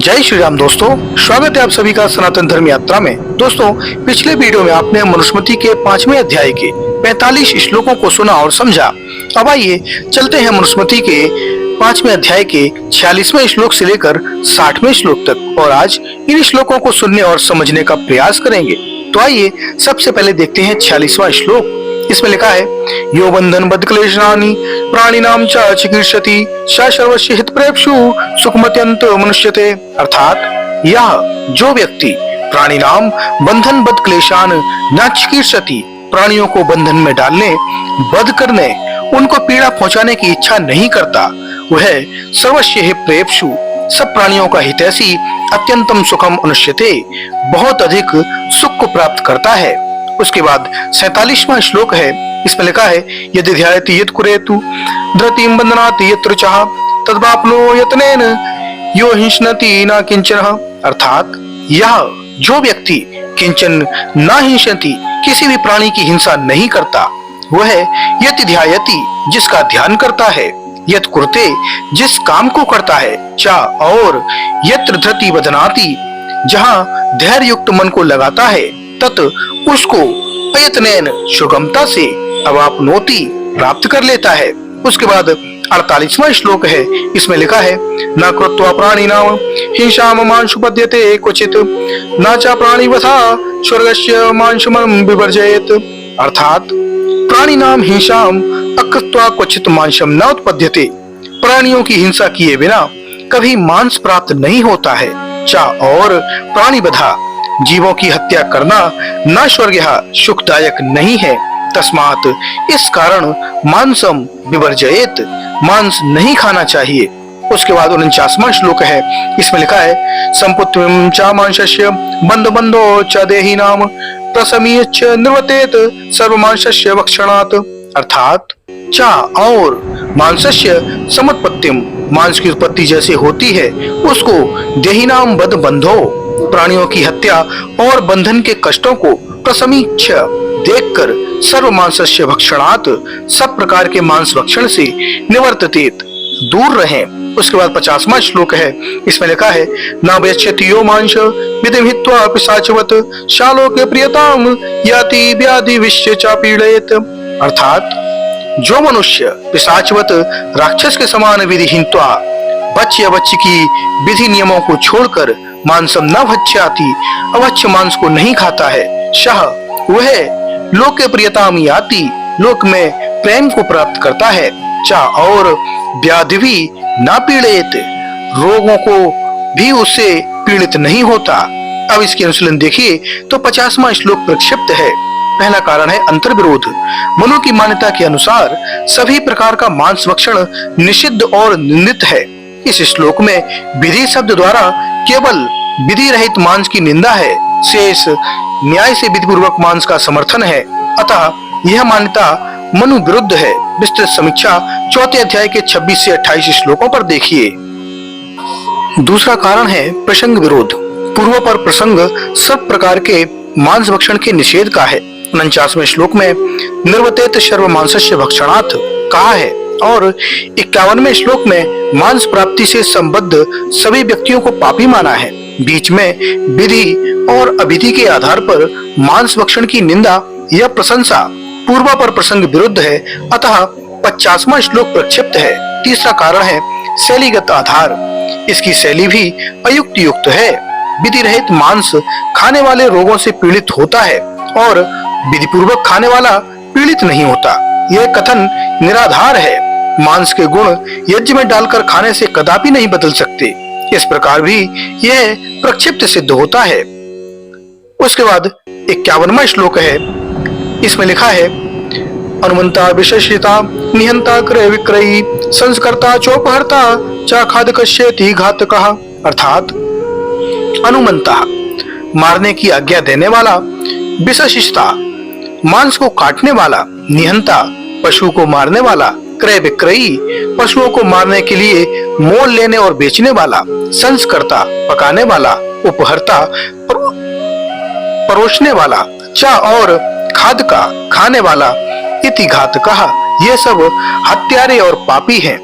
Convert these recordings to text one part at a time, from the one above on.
जय श्री राम दोस्तों, स्वागत है आप सभी का सनातन धर्म यात्रा में। दोस्तों, पिछले वीडियो में आपने मनुस्मृति के 5वें अध्याय के 45 श्लोकों को सुना और समझा। अब आइए चलते हैं मनुस्मृति के 5वें अध्याय के 46वें श्लोक से लेकर 60वें श्लोक तक और आज इन श्लोकों को सुनने और समझने का प्रयास करेंगे। तो आइए सबसे पहले देखते हैं 46वां श्लोक। इसमें लिखा है, यो बंधन बद्ध क्लेशानि प्राणिनाम च चिकीर्षति स सर्वस्य हित प्रेप्सु सुखमत्यंत मनुष्यते। अर्थात यह जो व्यक्ति प्राणिनाम बंधन बद्ध क्लेशान न चिकीर्षति, प्राणियों को बंधन में डालने, बद्ध करने, उनको पीड़ा पहुंचाने की इच्छा नहीं करता, वह सर्वस्य हित प्रेप्सु, सब प्राणियों का हितैषी, अत्यंतम सुखम अनुष्यते, बहुत अधिक सुख को प्राप्त करता है। उसके बाद 47वां श्लोक है। इसमें लिखा है, यदि ध्यायति यत् कुरेतु धृतिं बंधनाति यत्र चाह तद्वाप्नो यत्नेन यो हिंसनति न किंचन। अर्थात यह जो व्यक्ति किंचन न हिंसति, किसी भी प्राणी की हिंसा नहीं करता, वह यति ध्यायति, जिसका ध्यान करता है, यत् कुरते, जिस काम को करता है, चा और यत्र धृति बदनाति, जहाँ धैर्य युक्त मन को लगाता है, तत् उसको अयत्नेन सुगमता से अवाप्नोति प्राप्त कर लेता है। उसके बाद 48वां श्लोक है। इसमें लिखा है, न कृत्वा प्राणिनाम हिंसाम मांसुपद्यते क्वचित् न च प्राणिवथा स्वर्गस्य मांसमं विवर्जयेत्। अर्थात प्राणिनाम हिंसाम अकृत्वा क्वचित् मांसम न उत्पद्यते, प्राणियों की हिंसा किए बिना कभी मांस प्राप्त नहीं होता है। चा और प्राणिवधा, जीवों की हत्या करना न स्वर्ग सुखदायक नहीं है। तस्मात, इस कारण मांसम विवर्जयेत, मांस नहीं खाना चाहिए। उसके बाद 49वां श्लोक है। इसमें लिखा है, संपुत्वं च मांसस्य बंधो बंधो च देहिनाम प्रसमीयच्च निवर्तेत सर्वमांसस्य भक्षणात्। अर्थात चा और मांसस्य समुत्पत्तिम, मांस की उत्पत्ति जैसे होती है, उसको देहिनाम बद्ध बंधो, प्राणियों की हत्या और बंधन के कष्टों को प्रसमीक्ष देखकर सर्व मांसस्य भक्षणात्, सब प्रकार के मांस भक्षण से निवर्ततेत, दूर रहें। उसके बाद 50वां श्लोक है। इसमें लिखा है, न वेश्यति यो मांस विधिं हित्वा पिशाचवत् शालोके प्रियताम याति व्याधि विश्य च पीड़येत्। अर्थात जो मनुष्य पिशाचवत, राक्षस के समान विधि हित्वा, बच्चे या बच्ची की विधि नियमों को छोड़कर मांसम न भक्ष्याति, अवच्य मांस को नहीं खाता है, शह वह लोके प्रियताम याति, लोक में प्रेम को प्राप्त करता है। चा और व्याधि भी न पीड़ित, रोगों को भी उससे पीड़ित नहीं होता। अब इसकी अनुशीलन देखिए तो 50वां श्लोक प्रक्षिप्त है। पहला कारण है अंतर्विरोध। मनु की मान्यता के अनुसार सभी प्रकार का मांस भक्षण निषिद्ध और निंदित है। इस श्लोक में विधि शब्द द्वारा केवल विधि रहित मांस की निंदा है, शेष न्याय से विधि पूर्वक मांस का समर्थन है। अतः यह मान्यता मनु विरुद्ध है। विस्तृत समीक्षा 4 अध्याय के 26 से 28 श्लोकों पर देखिए। दूसरा कारण है प्रसंग विरोध। पूर्व पर प्रसंग सब प्रकार के मांस भक्षण के निषेध का है। 49वें श्लोक में निर्वतेत सर्व मांसस्य भक्षणात् कहा है और 51वें श्लोक में मांस प्राप्ति से संबद्ध सभी व्यक्तियों को पापी माना है। बीच में विधि और अविधि के आधार पर मांस भक्षण की निंदा या प्रशंसा पूर्व पर प्रसंग विरुद्ध है। अतः 50वां श्लोक प्रक्षिप्त है। तीसरा कारण है शैलीगत आधार। इसकी शैली भी अयुक्त युक्त है। विधि रहित मांस खाने वाले रोगों से पीड़ित होता है और विधि पूर्वक खाने वाला पीड़ित नहीं होता। यह कथन निराधार है। मांस के गुण यज्ञ में डालकर खाने से कदापि नहीं बदल सकते। इस प्रकार भी यह प्रक्षिप्त सिद्ध होता है। उसके बाद 51वां श्लोक है। इसमें लिखा है, अनुमंता विशेषिता निहंता क्रय विक्रयी संस्कर्ता चोपहर्ता च खादकस्येति घातकः। अर्थात अनुमंता, मारने की आज्ञा देने वाला, विशेषिता, मांस को काटने वाला, निहंता, पशु को मारने वाला, क्रय विक्रयी, पशुओं को मारने के लिए मोल लेने और बेचने वाला, संस्कर्ता, पकाने वाला, उपहर्ता, परोसने वाला, चा और खाद का, खाने वाला, इति घातकः, ये सब हत्यारे और पापी हैं।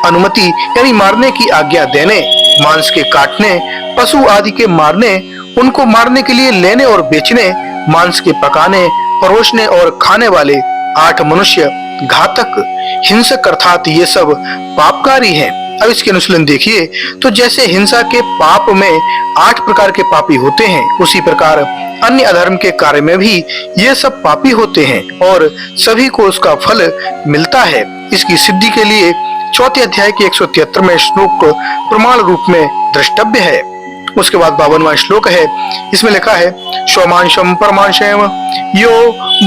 अनुमति यानी मारने की आज्ञा देने मांस के काटने, पशु आदि के मारने, उनको मारने के लिए लेने और बेचने, मांस के पकाने, परोसने और खाने वाले 8 मनुष्य घातक, हिंसक अर्थात ये सब पापकारी हैं। अब इसके अनुशीलन देखिए तो जैसे हिंसा के पाप में 8 प्रकार के पापी होते हैं, उसी प्रकार अन्य अधर्म के कार्य में भी ये सब पापी होते हैं और सभी को उसका फल मिलता है। इसकी सिद्धि के लिए चौथे अध्याय के 173वें श्लोक प्रमाण रूप में द्रष्टव्य है। उसके बाद 52वां श्लोक है, इसमें लिखा है स्वमांशम परमांशेम यो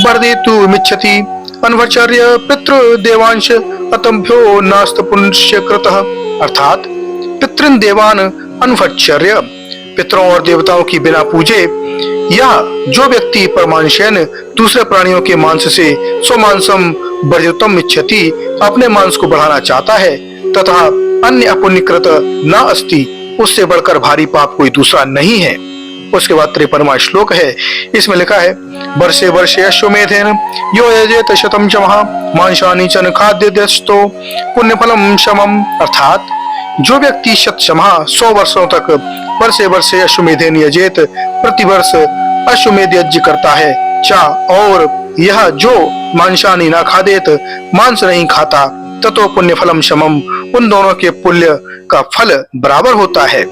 वर्धितु मिच्छति अनवचर्य पितृ देवांश अतंभ्यो नास्त पुण्य कृतः, अर्थात पितृन देवान अनवचर्य, पितरों और देवताओं की बिना पूजे या जो व्यक्ति परमांशेन दूसरे प्राणियों के मांस से स्वमांसम वर्धितुम इच्छति अपने मांस को बढ़ाना चाहता है तथा अन्य अपुण्यकृत न अस्ति, उससे बढ़कर भारी पाप कोई दूसरा नहीं है। उसके बाद 53वां श्लोक है, इसमें लिखा है वर्षे वर्षे अश्वमेधेन यो यजेत शतम चमः मांसानि च खाद्यस्तु पुण्यफलम शमम, अर्थात जो व्यक्ति शतशमः 100 वर्षों तक वर्षे वर्षे अश्वमेधेन यजेत प्रतिवर्ष अश्वमेध यज्ञ करता है चा, और यह जो मांसानि न खादेत मांस नहीं खाता ततो पुण्य फलम शमम, उन दोनों के पुण्य का फल बराबर होता है।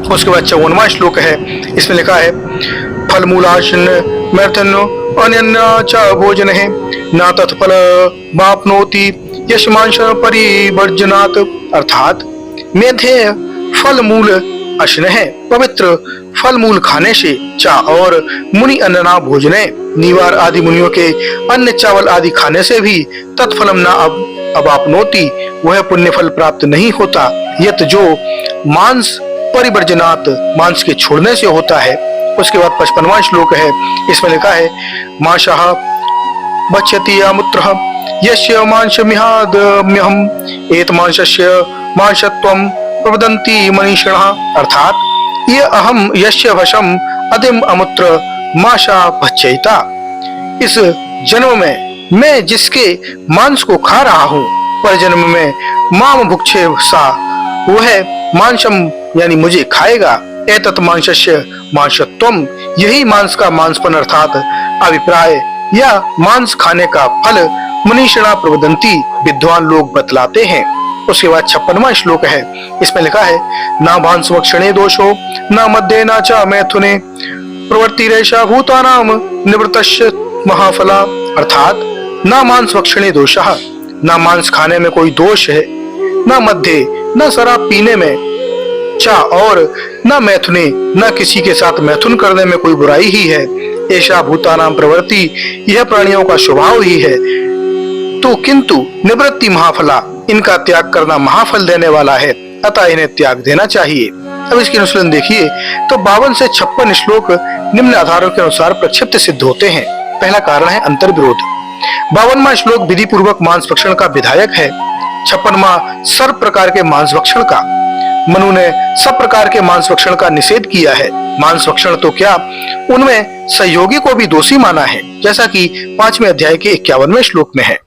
उसके बाद 54वां श्लोक है, इसमें लिखा है फल मूलाश्न मैथन्यो अन्य च भोजन है न तत्फल वाप्नोति यशमांश परिवर्जनात्, अर्थात मेधेय फल मूल अश्न है, पवित्र फल मूल खाने से चा और मुनि अन्ना भोजने, निवार आदि मुनियों के अन्न चावल आदि खाने से भी तत्फलम न अवाप्नोति, वह पुण्य फल प्राप्त नहीं होता। यत जो मांस परिवर्जनात्, मांस के छोड़ने से होता है। उसके बाद 55वां श्लोक है, इसमें लिखा है मांसः भक्ष्यति अमूत्रः यस्य मांसमिहादम्यहम् एत मांसस्य मांसत्वं प्रवदन्ति मनीषिणः, अर्थात ये अहम यस्य भशम अदिम अमूत्र मांसा भक्षयिता, इस जन्म में मैं जिसके मांस को खा रहा हूँ, पर जन्म में माम भुक्षे सा, वह मांसम यानी मुझे खाएगा। एतत् मांसस्य मांसत्वम, यही मांस का मांसपन अर्थात अभिप्राय या मांस खाने का फल मनीषिणा प्रवदंती, विद्वान लोग बतलाते हैं। उसके बाद 56वां श्लोक है, इसमें लिखा है ना भांस वक्षणे दोषो न मध्य न च मैथुने प्रवृत्तिरेषा भूतानाम निवृत्तस्य महाफला, अर्थात न मांस वक्षणे दोषः, न मांस खाने में कोई दोष है, न मध्य न शराब पीने में, चा और न मैथुने न किसी के साथ मैथुन करने में कोई बुराई ही है, ऐसा भूतानाम प्रवृत्ति, यह प्राणियों का स्वभाव ही है। तो किंतु निवृत्ति महाफला, इनका त्याग करना महाफल देने वाला है, अतः इन्हें त्याग देना चाहिए। अब इसकी अनुशीलन देखिए तो 52 से 56 श्लोक निम्न आधारों के अनुसार प्रक्षिप्त सिद्ध होते हैं। पहला कारण है अंतर विरोध। 52वां श्लोक विधि पूर्वक मांस भक्षण का विधायक है। 56वां सर्व प्रकार के मांस भक्षण का। मनु ने सब प्रकार के मांस भक्षण का निषेध किया है। मांस भक्षण तो क्या, उनमें सहयोगी को भी दोषी माना है, जैसा कि 5वें अध्याय के 51वें श्लोक में है।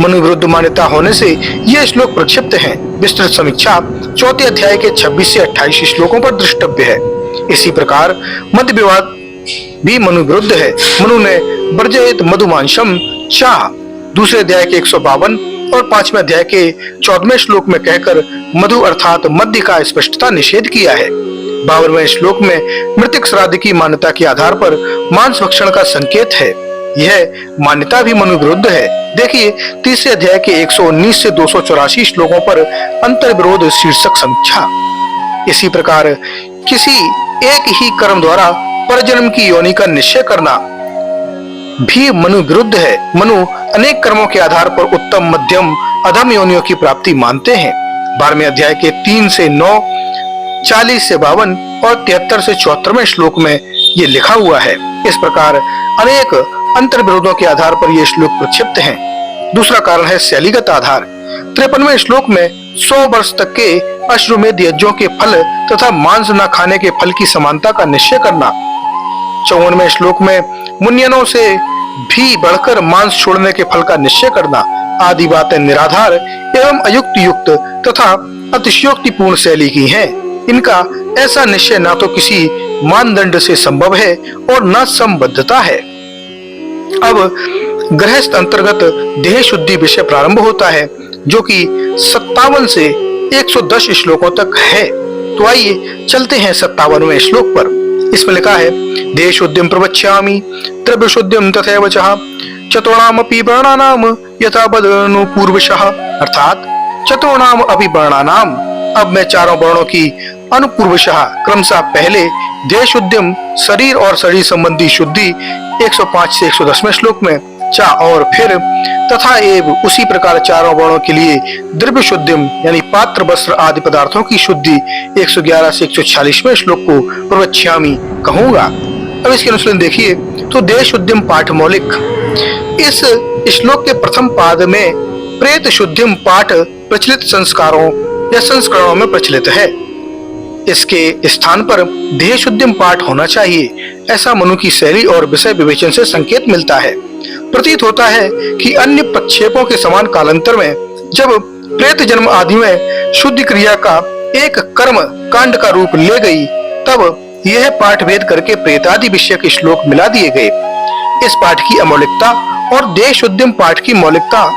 मनु विरुद्ध मान्यता होने से ये श्लोक प्रक्षिप्त हैं। विस्तृत समीक्षा 4 अध्याय के 26 से 28 श्लोकों पर दृष्टव्य है। इसी प्रकार मध्य विवाद भी मनु विरुद्ध है। मनु ने वर्जयित मधुमांसम चाह 2 अध्याय के 152 और 5वें अध्याय के 14वें श्लोक में कहकर मधु अर्थात मध्य का स्पष्टता निषेध किया है। 52वें श्लोक में मृतक श्राद्ध की मान्यता के आधार पर मांस भक्षण का संकेत है। यह मान्यता भी मनु विरुद्ध है। देखिए 3 अध्याय के 119 से 284 श्लोकों पर अंतर विरोध शीर्षक समीक्षा। इसी प्रकार किसी एक ही कर्म द्वारा परजन्म की योनि का निश्चय करना भी मनु विरुद्ध है। मनु अनेक कर्मों के आधार पर उत्तम, मध्यम, अधम योनियों की प्राप्ति मानते हैं। 12वें अध्याय के 3 से 9, 40 से 52 और 73 से 74वें श्लोक में ये लिखा हुआ है। इस प्रकार अनेक अंतर विरोधों के आधार पर ये श्लोक प्रक्षिप्त हैं। दूसरा कारण है शैलीगत आधार। 53वें श्लोक में 100 वर्ष तक के अश्वमेध यज्ञों के फल तथा मांस न खाने के फल की समानता का निश्चय करना। 54वें श्लोक में मुनियनों से भी बढ़कर मांस छोड़ने के फल का निश्चय करना आदि बातें निराधार एवं अयुक्त युक्त तथा अतिशयोक्तिपूर्ण शैली की हैं। इनका ऐसा निश्चय ना तो किसी मानदंड से संभव है और न संबद्धता है। अब गृहस्थ अंतर्गत देह शुद्धि विषय प्रारंभ होता है, जो कि 57 से 110 श्लोकों तक है। तो आइए चलते हैं 57वें श्लोक पर। इसमें लिखा है, देह शुद्धिम प्रवक्ष्यामि द्रव्य शुद्धिम तथैव च चतुर्णामपि वर्णानाम यथा बदनु पूर्वशः। अर्थात चतुर्णाम अपि वर्णानाम, अब मैं चारों वर्णों की अनुपूर्वशः क्रमशः पहले देह शुद्धिम शरीर और शरीर संबंधी शुद्धि 105 से 110वें श्लोक में चा, और फिर तथा एव उसी प्रकार चारों वर्णों के लिए द्रव्य शुद्धिम यानी पात्र वस्त्र आदि पदार्थों की शुद्धि 111 से 146वें श्लोक को प्रवक्ष्यामि कहूंगा। अब इसके अनुसार देखिए तो देह शुद्धिम पाठ मौलिक। इस श्लोक के प्रथम पाद में प्रेत शुद्धिम पाठ प्रचलित संस्कारों या संस्करणों में प्रचलित है। इसके स्थान पर देह शुद्धिम पाठ होना चाहिए, ऐसा मनु की शैली और विषय विवेचन से संकेत मिलता है। प्रतीत होता है कि अन्य प्रक्षेपों के समान कालांतर में जब प्रेत जन्म आदि में शुद्धि क्रिया का एक कर्म कांड का रूप ले गई, तब यह पाठ भेद करके प्रेतादि विषय के श्लोक मिला दिए गए। इस पाठ की अमौलिकता और देह शुद्धिम पाठ की मौलिकता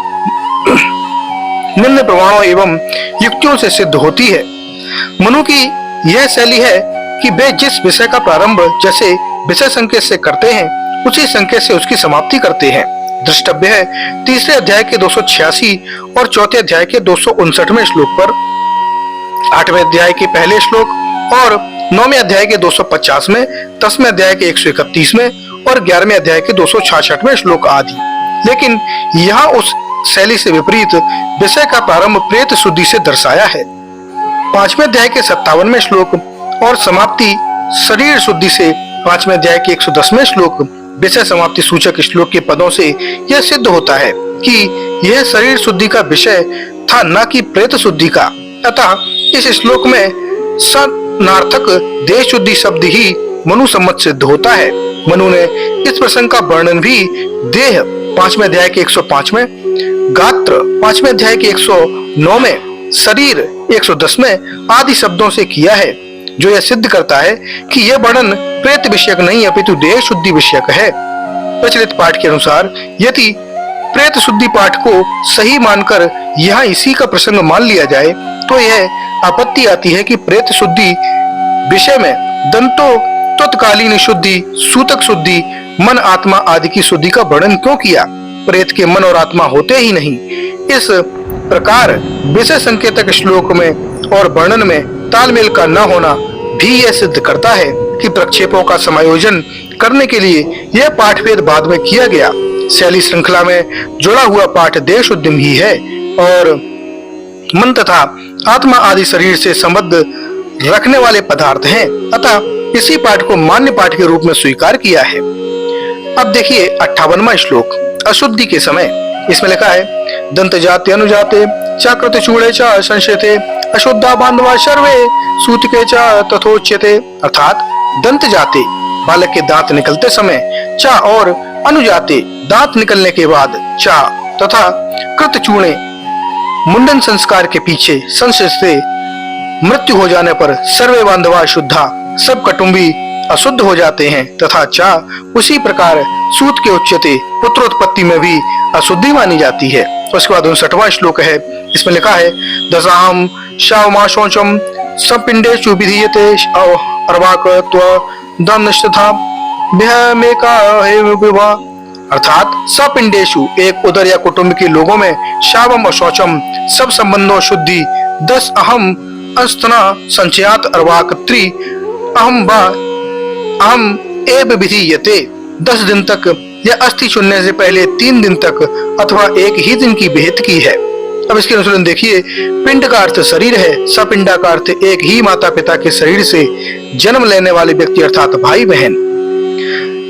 निम्न प्रमाणों एवं युक्तियों से सिद्ध होती है। मनु की यह शैली है कि वे जिस विषय का प्रारंभ जैसे विषय संकेत से करते हैं, उसी संकेत से उसकी समाप्ति करते हैं। दृष्टव्य है तीसरे अध्याय के 286 और चौथे अध्याय के 259वें श्लोक पर, 8वें अध्याय के पहले श्लोक और 9वें अध्याय के 250 में, 10वें अध्याय के 131 में और 11वें अध्याय के 266वें श्लोक आदि। लेकिन यहाँ उस शैली से विपरीत विषय का प्रारंभ प्रेत शुद्धि से दर्शाया है। 5वें अध्याय के 57वें श्लोक और समाप्ति शरीर शुद्धि से 5वें अध्याय के 110वें श्लोक विषय समाप्ति सूचक श्लोक के पदों से यह सिद्ध होता है कि यह शरीर शुद्धि का विषय था, न कि प्रेत शुद्धि का। अतः इस श्लोक में सनार्थक देह शुद्धि शब्द ही मनु सम्मत सिद्ध होता है। मनु ने इस प्रसंग का वर्णन भी देह 5वें अध्याय के 105 में, गात्र 5वें अध्याय के 109 में, शरीर 110 में आदि शब्दों से किया है, जो यह सिद्ध करता है कि यह वर्णन प्रेत विषयक नहीं अपितु देह शुद्धि विषयक है। प्रचलित पाठ के अनुसार यदि प्रेत शुद्धि पाठ को सही मानकर यहाँ इसी का प्रसंग मान लिया जाए, तो यह आपत्ति आती है कि प्रेत शुद्धि विषय में दंतो तत्कालीन शुद्धि, सूतक शुद्धि, मन आत्मा आदि की शुद्धि का वर्णन क्यों किया? प्रेत के मन और आत्मा होते ही नहीं। इस प्रकार विषय संकेतक श्लोक में और वर्णन में तालमेल का न होना भी यह सिद्ध करता है कि प्रक्षेपों का समायोजन करने के लिए यह पाठ भेद बाद में किया गया। शैली श्रृंखला में जुड़ा हुआ पाठ देह शुद्धि ही है और मन तथा आत्मा आदि शरीर से संबद्ध रखने वाले पदार्थ हैं। अतः इसी पाठ को मान्य पाठ के रूप में स्वीकार किया है। अब देखिए 58वां श्लोक अशुद्धि के समय। इसमें लिखा है, दंत जाते अनुजाते चाकृत चूड़े च संशयते अशुद्धा बांधवा सर्वे सूतिके च तथोच्यते। अर्थात दंत जाते बालक के दांत निकलते समय, चा और अनुजाते दांत निकलने के बाद, चा तथा कृत चूड़े मुंडन संस्कार के पीछे संशय से मृत्यु हो जाने पर सर्वे बांधवा शुद्धा सब कुटुंबी अशुद्ध हो जाते हैं, तथा चा उसी प्रकार सूत के उच्यते पुत्रोत्पत्ति में भी अशुद्धि मानी जाती है। उसके बाद 59वां श्लोक है। इसमें लिखा है, दशाम शावमाशोचम सपिंडेषु विधीयते अर्वाकत्व दंशथा भयमेका विवाह। अर्थात सपिंडेषु एक उदर या कुटुंब के लोगों में शावम और शौचम सब संबंधों शुद्धि 10 अहम अस्तना संचयात अर्वाक त्रि अहम एव विधीयते। 10 दिन तक या अस्थि चुनने से पहले 3 दिन तक अथवा एक ही दिन की विहित की है। अब इसके अनुसार देखिए, पिंड का अर्थ शरीर है, सपिंडा का अर्थ एक ही माता पिता के शरीर से जन्म लेने वाले व्यक्ति अर्थात भाई बहन।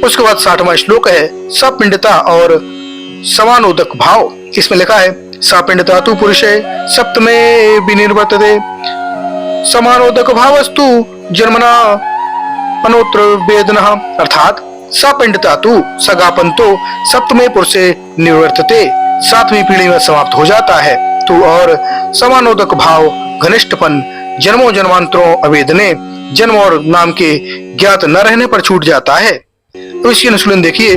उसके बाद 60वां श्लोक है, सपिंडता और समानोदक भाव। इसमें लिखा है, सपिंडता तु पुरुषे सप्तमे विनिर्वर्तते समानोदक भावस्तु जन्मना अनोत्र वेदना। अर्थात सपिंडता तु सगापन तो सप्तमे पुरुषे निवर्तते 7वीं पीढ़ी में समाप्त हो जाता है, तो और समानोदक भाव घनिष्ठपन जन्मों जन्मांतरों अवेदने जन्म और नाम के ज्ञात न रहने पर छूट जाता है। तो इसकी अनुशीलन देखिए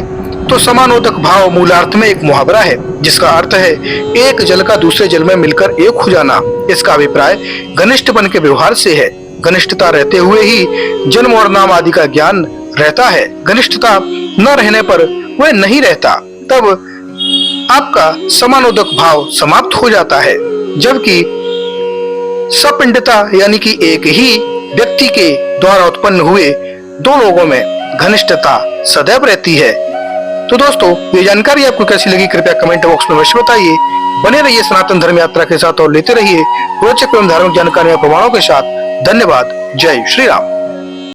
तो समानोदक भाव मूलार्थ में एक मुहावरा है जिसका अर्थ है एक जल का दूसरे जल में मिलकर एक हो जाना। इसका अभिप्राय घनिष्ठपन के व्यवहार से है। घनिष्ठता रहते हुए ही जन्म और नाम आदि का ज्ञान रहता है। घनिष्ठता न रहने पर वह नहीं रहता, तब आपका समानोदक भाव समाप्त हो जाता है। जबकि सपिंडता यानी कि एक ही व्यक्ति के द्वारा उत्पन्न हुए दो लोगों में घनिष्ठता सदैव रहती है। तो दोस्तों, ये जानकारी आपको कैसी लगी कृपया कमेंट बॉक्स में अवश्य बताइए। बने रहिए सनातन धर्म यात्रा के साथ और लेते रहिए रोचक एवं धार्मिक जानकारी और प्रमाणों के साथ। धन्यवाद। जय श्री राम।